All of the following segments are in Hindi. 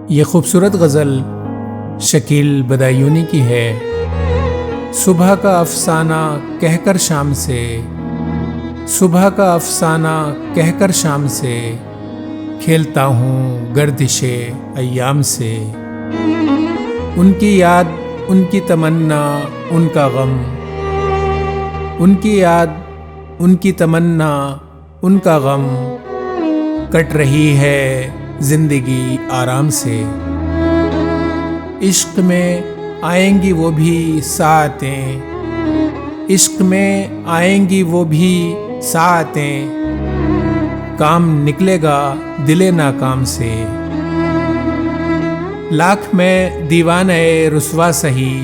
ये खूबसूरत गज़ल शकील बदायूनी की है। सुबह का अफसाना कहकर शाम से, सुबह का अफसाना कहकर शाम से, खेलता हूँ गर्दिशे अय्याम से। उनकी याद, उनकी तमन्ना, उनका गम, उनकी याद, उनकी तमन्ना, उनका गम, कट रही है जिंदगी आराम से। इश्क में आएंगी वो भी सातें, इश्क में आएंगी वो भी सातें, काम निकलेगा दिले नाकाम से। लाख में दीवाने रुसवा सही,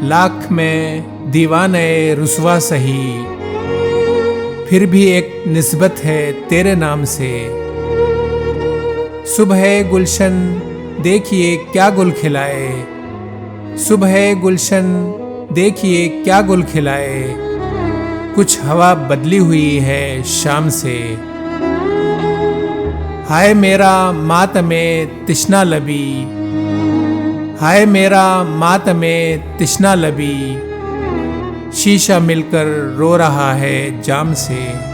लाख में दीवाने रुसवा सही, फिर भी एक निस्बत है तेरे नाम से। सुबह गुलशन देखिए क्या गुल खिलाए, सुबह गुलशन देखिए क्या गुल खिलाए, कुछ हवा बदली हुई है शाम से। हाय मेरा मातमे तिश्ना लबी, हाय मेरा मातमे तिश्ना लबी, शीशा मिलकर रो रहा है जाम से।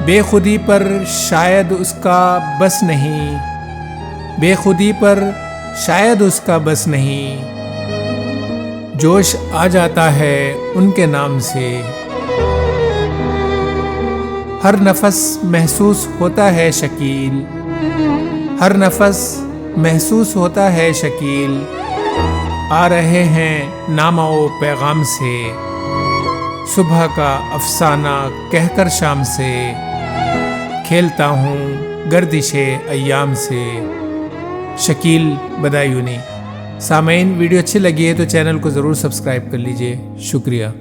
बेखुदी पर शायद उसका बस नहीं, बेखुदी पर शायद उसका बस नहीं, जोश आ जाता है उनके नाम से। हर नफस महसूस होता है शकील, हर नफस महसूस होता है शकील, आ रहे हैं नामाओ पैगाम से। सुबह का अफसाना कहकर शाम से, खेलता हूँ गर्दिशे अय्याम से। शकील बदायूनी। सामईन, वीडियो अच्छी लगी है तो चैनल को ज़रूर सब्सक्राइब कर लीजिए। शुक्रिया।